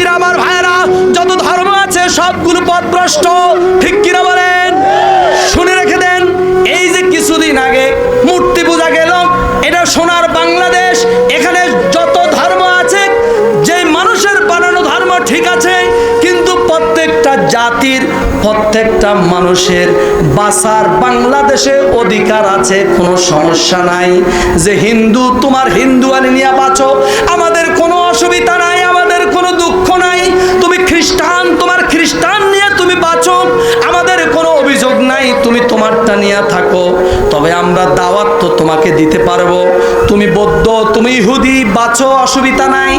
বাবাজিরা আমার ভাইয়েরা, যত ধর্ম আছে সবগুলো পথভ্রষ্ট, ঠিক কিনা বলেন? শুনে রেখে দেন, এই যে কিছুদিন আগে মূর্তি পূজা গেল, এটা সোনার বাংলাদেশ। এখানে যত ধর্ম আছে, যে মানুষের বানানো ধর্ম ঠিক আছে, কিন্তু প্রত্যেকটা জাতির, প্রত্যেকটা মানুষের বাঁচার বাংলাদেশে অধিকার আছে, কোনো সমস্যা নাই। যে হিন্দু, তোমার হিন্দু আনি নিয়ে বাঁচো, আমাদের কোনো অসুবিধা নাই, আমাদের কোনো দুঃখ নাই। তুমি খ্রিস্টান, তোমার খ্রিস্টান নিয়ে তুমি বাঁচো, আমাদের কোনো অভিযোগ নাই, তুমি তোমারটা নিয়ে থাকো। তবে আমরা দাওয়াত তো তোমাকে দিতে পারবো। তুমি বৌদ্ধ, তুমি ইহুদি, বাঁচো, অসুবিধা নাই।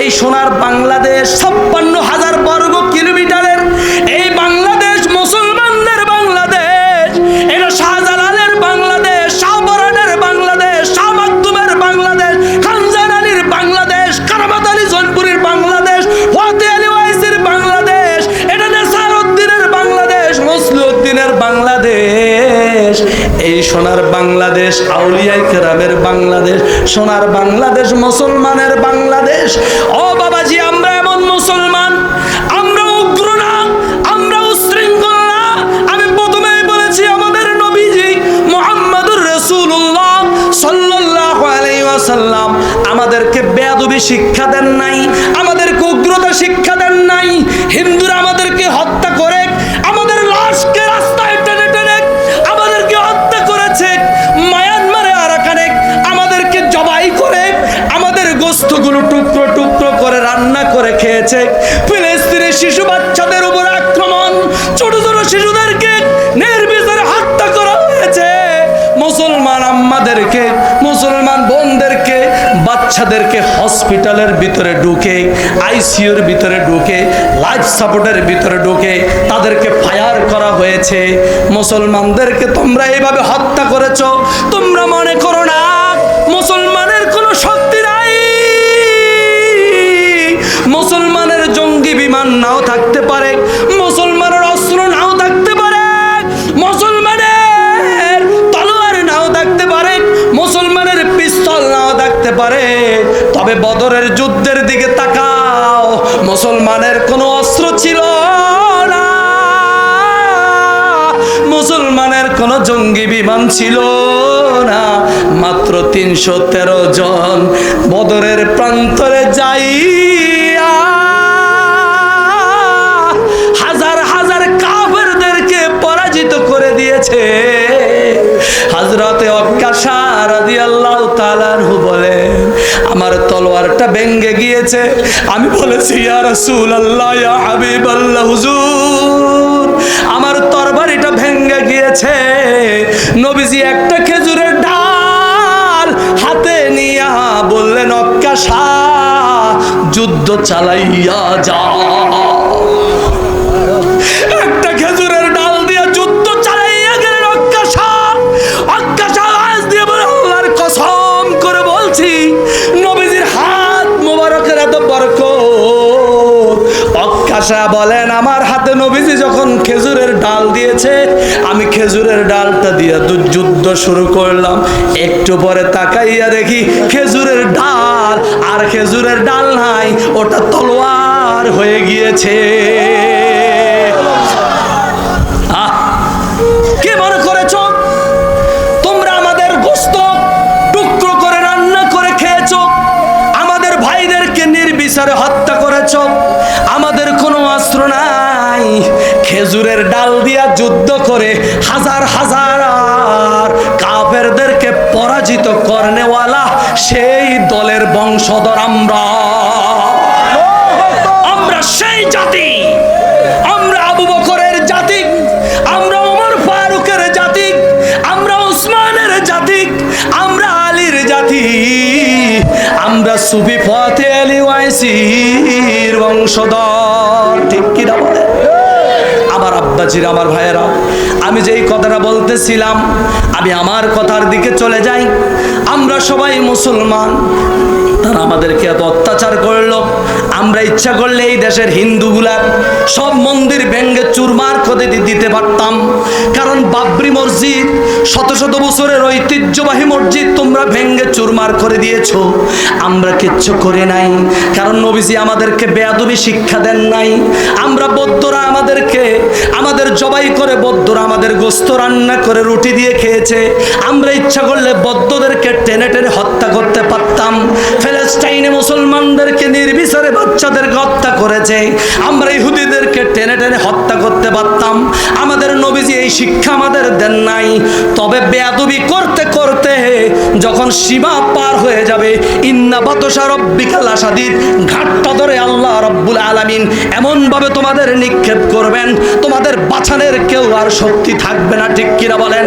এই সোনার বাংলাদেশ 56,000 বর্গ কিলোমিটারের এই বাংলাদেশ মুসলমানদের বাংলাদেশ। এটা শাহজালালের বাংলাদেশ, শাহপরানের বাংলাদেশ, শাহ মাকদুমের বাংলাদেশ, খানজান আলীর বাংলাদেশ, কারামাত আলী জনপুরের বাংলাদেশ, ফতে আলী ওয়াইসির বাংলাদেশ, এটা নেসারউদ্দিনের বাংলাদেশ, মসলিউদ্দিনের বাংলাদেশ। এই সোনার বাংলাদেশ আউলিয়ায়ে কেরামের বাংলাদেশ, সোনার বাংলাদেশ মুসলমানের বাংলাদেশ। ও বাবাজি, আমরা এমন মুসলমান, আমরা উগ্র না, আমরা উশৃঙ্খল না। আমি প্রথমেই বলেছি, আমাদের নবীজি মুহাম্মদুর রাসূলুল্লাহ সাল্লাল্লাহু আলাইহি ওয়াসাল্লাম আমাদেরকে বেয়াদবি শিক্ষা দেন নাই, আমাদেরকে উগ্রতা শিক্ষা দেন নাই। হিন্দুরা আমাদেরকে হত্যা করে, আমাদের লাশকে রাস্তায় টেনে টেনে আমাদেরকে হত্যা করেছে। মায়ানমারে, আরাকানে আমাদেরকে জবাই করে, আমাদের গোশতগুলো টুকরো টুকরো করে রান্না করে খেয়েছে। ফিলিস্তিনি শিশু বাচ্চাদের উপর আক্রমণ, ছোট ছোট শিশুদেরকে নির্বিচারে হত্যা করা হয়েছে। মুসলমান আম্মাদেরকে, মুসলমান বোনদেরকে, বাচ্চাদেরকে হসপিটালের ভিতরে ঢুকে, আইসিইউর ভিতরে ঢুকে, লাইফ সাপোর্টের ভিতরে ঢুকে তাদেরকে ফায়ার করা হয়েছে। মুসলমানদেরকে তোমরা এইভাবে হত্যা করেছো। তোমরা মনে করো না মুসলমানের কোনো শক্তি নাই। মুসলমানের জঙ্গি বিমান নাও থাকতে পারে, মুসলমানের অস্ত্র নাও থাকতে পারে, মুসলমানের তলোয়ার নাও থাকতে পারে, মুসলমানের পিস্তল নাও থাকতে পারে। তবে বদরের যুদ্ধের দিকে তাকাও, মুসলমানের কোনো অস্ত্র ছিল না, মুসলমানের কোনো জঙ্গি বিমান ছিল না। মাত্র 313 জন বদরের প্রান্তরে যাইয়া হাজার হাজার কাফেরদেরকে পরাজিত করে দিয়েছে। হযরতে ওয়াক্কাশা রাদিয়াল্লাহু তাআলা আনহু বলেন, আমার তলোয়ারটা ভেঙে গিয়েছে। আমি বলেছি, ইয়া রাসূলুল্লাহ, ইয়া হাবিবাল্লাহ, হুজুর আমার তরবারিটা ভেঙে গিয়েছে। নবীজি একটা খেজুরের ডাল হাতে নিয়া বললেন, ওয়াক্কাশা যুদ্ধ চালাইয়া যা। একটা খেজুরের ডাল দিয়া যুদ্ধ চালাইয়া গেলেন ওয়াক্কাশা। ওয়াক্কাশা আওয়াজ দিয়ে বলে, আল্লাহর কসম করে বলছি, নবীজির হাত মোবারকের এত বরকত। ওয়াক্কাশা বলেন, আমার হাতে নবীজি যখন খেজুরের ডাল দিয়েছে, আমি খেজুরের ডালটা দিয়ে যুদ্ধ শুরু করলাম। একটু পরে তাকাইয়া দেখি খেজুরের ডাল আর খেজুরের ডাল নাই, ওটা তলোয়ার হয়ে গিয়েছে। কে মনে করেছো তোমরা আমাদের গোশত টুকরো করে রান্না করে খেয়েছো, আমাদের ভাইদেরকে নির্বিচারে হত্যা করেছো, আমাদের কোনো অস্ত্র নাই। খেজুরের ডাল দিয়া যুদ্ধ করে হাজার হাজার কাফেরদেরকে পরাজিত করনেওয়ালা সেই দলের বংশধর আমরা। আমরা সেই জাতি, আমরা আবু বকরের জাতি, আমরা ওমর ফারুকের জাতি, আমরা উসমানের জাতি, আমরা আলীর জাতি, আমরা সুফি ফতে আলী ওয়াইসির বংশধর। ঠিক কিনা বলে? আমার আব্বাজির, আমার ভাইয়েরা, আমি যেই কথাটা বলতেছিলাম, আমি আমার কথার দিকে চলে যাই। আমরা সবাই মুসলমান, তারা আমাদেরকে এত অত্যাচার করলো, আমরা ইচ্ছা করলে এই দেশের হিন্দুগুলার সব মন্দির ভেঙ্গে চুরমার করে দিতে পারতাম। কারণ বাবরি মসজিদ শত শত বছরের ঐতিহ্যবাহী মসজিদ তোমরা ভেঙ্গে চুরমার করে দিয়েছো, আমরা কিচ্ছু করে নাই। কারণ নবীজি আমাদেরকে বেয়াদবি শিক্ষা দেন নাই। আমরা বৌদ্ধরা আমাদের জবাই করে বৌদ্ধরা আমাদের গোস্ত রান্না করে রুটি দিয়ে খেয়েছে। আমরা ইচ্ছা করলে বৌদ্ধদেরকে টেনে টেনে হত্যা করতে পারতাম। ফিলিস্তিনে মুসলমানদেরকে নির্বিচারে বাচ্চাদেরকে হত্যা করেছে, আমরা ইহুদিদেরকে টেনে টেনে হত্যা করতে পারতাম। আমাদের নবীজি এই শিক্ষা আমাদের দেন নাই। তবে বেয়াদবি করতে করতে যখন সীমা পার হয়ে যাবে, ইন্না বাতশা রাব্বিকা লাশাদীদ, ঘাটটা ধরে আল্লাহ রাব্বুল আলামিন এমন ভাবে তোমাদের নিক্ষেপ করবেন, তোমাদের বাঁচানোর কেউ আর শক্তি থাকবে না। ঠিক কিনা বলেন?